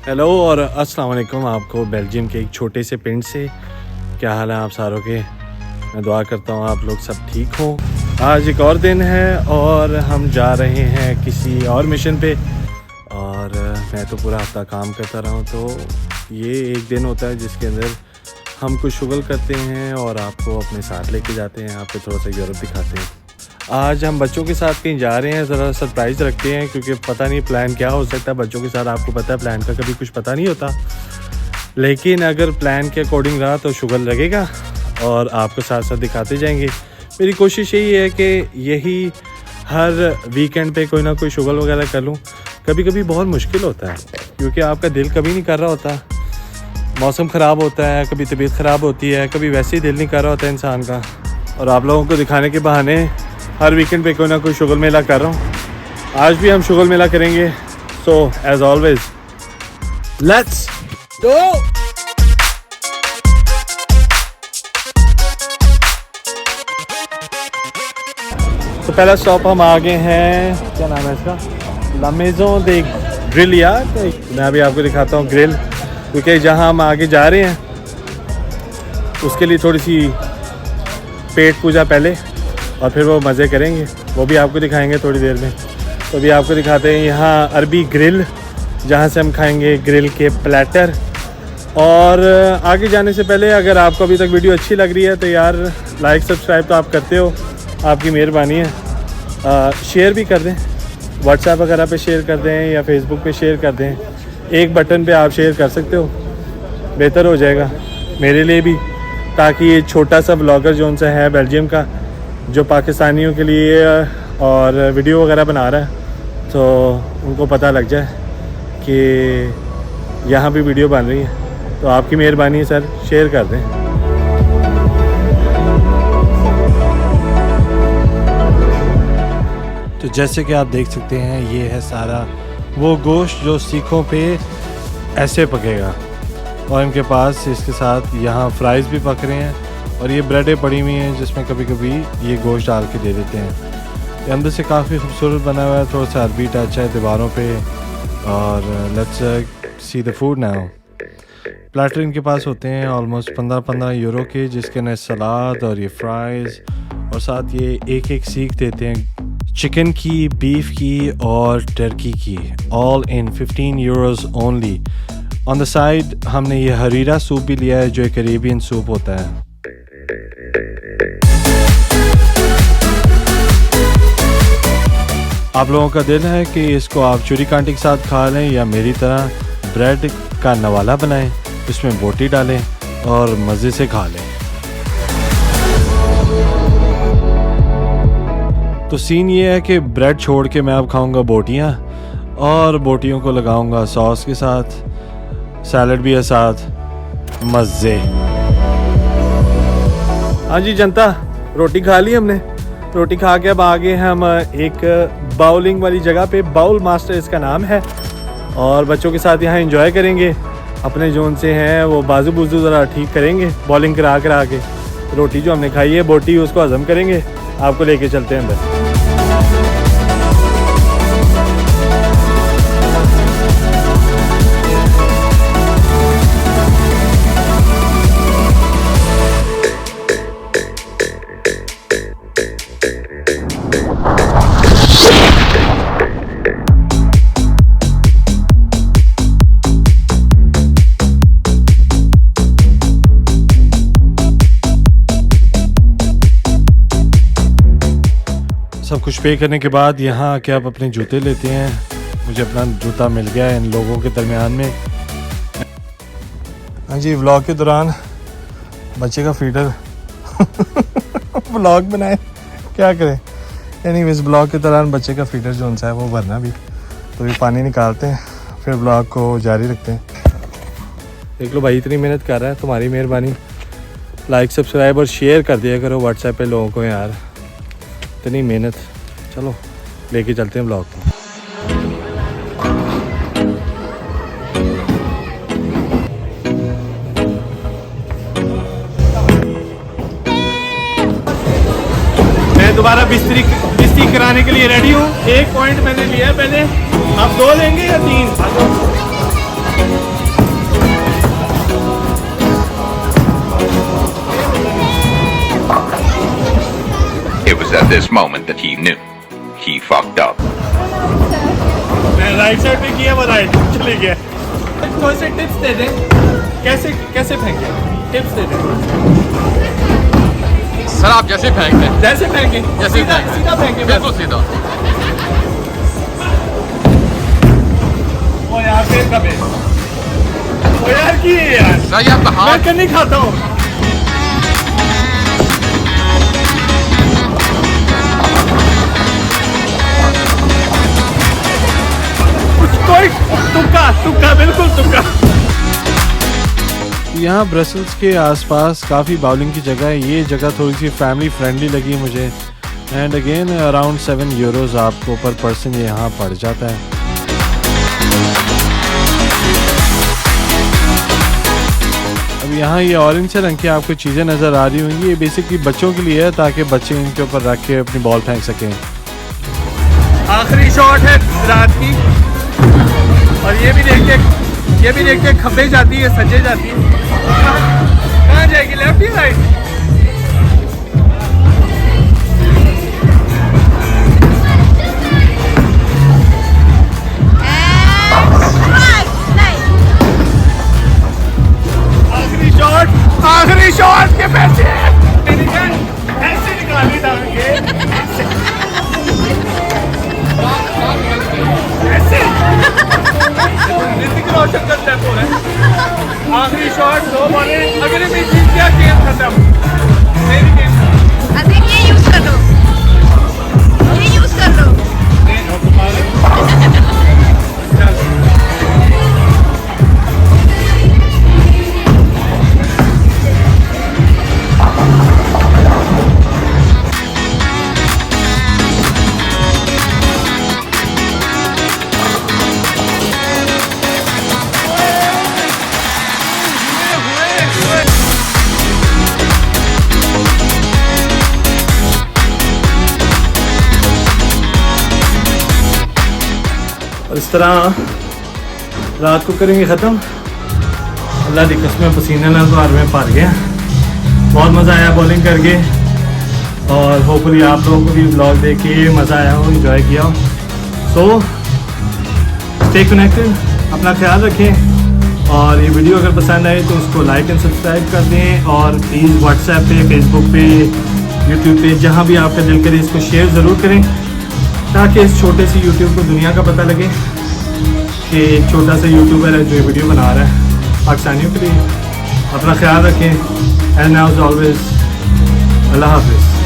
Hello और अस्सलाम वालेकुम। आपको बेल्जियम के एक छोटे से पिंड से क्या हाल है आप सारों के। मैं दुआ करता हूँ आप लोग सब ठीक हो। आज एक और दिन है और हम जा रहे हैं किसी और मिशन पे। और मैं तो पूरा हफ्ता काम करता रहा हूँ, तो ये एक दिन होता है जिसके अंदर हम कुछ शुगल करते हैं और आपको अपने साथ लेके जाते हैं, आपको थोड़ा सा यूरोप दिखाते हैं। आज हम बच्चों के साथ कहीं जा रहे हैं, ज़रा सरप्राइज़ रखते हैं क्योंकि पता नहीं प्लान क्या हो सकता है। बच्चों के साथ आपको पता है प्लान का कभी कुछ पता नहीं होता, लेकिन अगर प्लान के अकॉर्डिंग रहा तो शुगल लगेगा और आपको साथ साथ दिखाते जाएंगे। मेरी कोशिश यही है कि यही हर वीकेंड पे कोई ना कोई शुगल वगैरह कर लूँ। कभी कभी बहुत मुश्किल होता है क्योंकि आपका दिल कभी नहीं कर रहा होता, मौसम ख़राब होता है, कभी तबीयत ख़राब होती है, कभी वैसे ही दिल नहीं कर रहा होता इंसान का। और आप लोगों को दिखाने के बहाने हर वीकेंड पे कोई ना कोई शुगल मेला कर रहा हूँ। आज भी हम शुगल मेला करेंगे। So as always let's go. तो पहला स्टॉप हम आ गए हैं, क्या नाम है इसका, ला मेज़ों दे ग्रिल। यार मैं अभी आपको दिखाता हूँ ग्रिल, क्योंकि जहाँ हम आगे जा रहे हैं उसके लिए थोड़ी सी पेट पूजा पहले और फिर वो मज़े करेंगे, वो भी आपको दिखाएंगे थोड़ी देर में। तो अभी आपको दिखाते हैं यहाँ अरबी ग्रिल, जहाँ से हम खाएंगे ग्रिल के प्लेटर। और आगे जाने से पहले अगर आपको अभी तक वीडियो अच्छी लग रही है तो यार लाइक सब्सक्राइब तो आप करते हो, आपकी मेहरबानी है। शेयर भी कर दें, व्हाट्सएप वगैरह पे शेयर कर दें या फेसबुक पे शेयर कर दें। एक बटन पे आप शेयर कर सकते हो, बेहतर हो जाएगा मेरे लिए भी, ताकि ये छोटा सा ब्लॉगर जो उनसे है बेल्जियम का, जो पाकिस्तानियों के लिए और वीडियो वगैरह बना रहा है, तो उनको पता लग जाए कि यहाँ भी वीडियो बन रही है। तो आपकी मेहरबानी है सर, शेयर कर दें। तो जैसे कि आप देख सकते हैं ये है सारा वो गोश्त जो सीखों पे ऐसे पकेगा, और इनके पास इसके साथ यहाँ फ्राइज़ भी पक रहे हैं और ये ब्रेडें पड़ी हुई हैं जिसमें कभी कभी ये गोश्त डाल के दे देते हैं। ये अंदर से काफ़ी खूबसूरत बना हुआ है, थोड़ा सा अरबी टच है दीवारों पे। और let's see the food now. Platter इनके पास होते हैं ऑलमोस्ट 15-15 यूरो के, जिसके अंदर सलाद और ये फ्राइज़ और साथ ये एक एक सीख देते हैं चिकन की, बीफ की और टर्की की, all in 15 euros only. On the side हमने ये हरीरा सूप भी लिया है जो एक अरेबियन सूप होता है। आप लोगों का दिल है कि इसको आप चूरी कांटे के साथ खा लें या मेरी तरह ब्रेड का नवाला बनाएं, इसमें बोटी डालें और मज़े से खा लें। तो सीन ये है कि ब्रेड छोड़ के मैं अब खाऊंगा बोटियां, और बोटियों को लगाऊंगा सॉस के साथ, सैलड भी है साथ, मज़े। हाँ जी जनता, रोटी खा ली हमने। रोटी खा के अब आगे हम एक बाउलिंग वाली जगह पे, बाउल मास्टर इसका नाम है, और बच्चों के साथ यहाँ एंजॉय करेंगे। अपने जोन से हैं वो बाजू बुजू ज़रा ठीक करेंगे बॉलिंग करा के। रोटी जो हमने खाई है बोटी, उसको हज़म करेंगे। आपको लेके चलते हैं अंदर। सब कुछ पे करने के बाद यहाँ आके आप अपने जूते लेते हैं। मुझे अपना जूता मिल गया है इन लोगों के दरमियान में। हाँ जी, व्लॉग के दौरान बच्चे का फीडर व्लॉग बनाए, क्या करें। एनीवेज व्लॉग के दौरान बच्चे का फीडर जो उनसा है वो भरना भी, तो भी पानी निकालते हैं फिर व्लॉग को जारी रखते हैं। देख लो भाई, इतनी मेहनत कर रहा है, तुम्हारी मेहरबानी। लाइक सब्सक्राइब और शेयर कर दिया करो व्हाट्सएप पे लोगों को यार, इतनी मेहनत। चलो लेके चलते हैं ब्लॉग को। मैं दोबारा बिस्ती कराने के लिए रेडी हूँ। एक पॉइंट मैंने लिया है पहले, आप 2 लेंगे या 3? was at this moment that he knew he fucked up. मैं राइट साइड पे किया वो राइट चले गया। थोड़े से टिप्स दे दें कैसे कैसे फेंके, टिप्स दे दें। सर आप जैसे फेंक दें, जैसे फेंके जैसे सीधा फेंके। सीधा फेंके बिल्कुल सीधा। ओ यार फिर कभी ओ यार की है यार सर ये आपका मैं हाथ कहीं खाता हूँ। कोई तुक्का तुक्का बिल्कुल तुक्का। यहाँ ब्रसल्स के आसपास काफ़ी बाउलिंग की जगह है। ये जगह थोड़ी सी फैमिली फ्रेंडली लगी मुझे। एंड अगेन अराउंड 7 यूरोज़ आपको पर पर्सन ये यहाँ पड़ जाता है। अब यहाँ ये ऑरेंज से रंग की आपको चीज़ें नज़र आ रही होंगी। ये बेसिकली बच्चों के लिए है ताकि बच्चे इनके ऊपर रख के अपनी बॉल फेंक सकें। आखिरी शॉट है रात की और ये भी देखिए खब्बे जाती है, सजे जाती है। कहाँ जाएगी, लेफ्ट या राइट? आखिरी शॉट के पैसे ऐसे निकाली था ऐसे ऋतिक रोशन का स्टेप हो रहा है। आखिरी शॉट 2 बॉलें, अगर मैं जीत गया गेम खत्म। मेरी गेम ये यूज कर लो, ये यूज कर लो। और इस तरह रात को करेंगे ख़त्म। अल्लाह की कसम पसीने ना तो में पार गया। बहुत मज़ा आया बॉलिंग करके और होपफुली आप लोगों को भी ब्लॉग देख के मज़ा आया हो, एंजॉय किया हो। सो स्टे कनेक्टेड, अपना ख्याल रखें और ये वीडियो अगर पसंद आए तो उसको लाइक एंड सब्सक्राइब कर दें और प्लीज़ व्हाट्सएप पे, फेसबुक पे, यूट्यूब पे जहाँ भी आपका दिल करे इसको शेयर ज़रूर करें ताकि इस छोटे से यूट्यूब को दुनिया का पता लगे कि एक छोटा सा यूट्यूबर है जो ये वीडियो बना रहा है पाकिस्तानियों के लिए। अपना ख्याल रखें एंड नाउ एज ऑलवेज अल्लाह हाफिज़।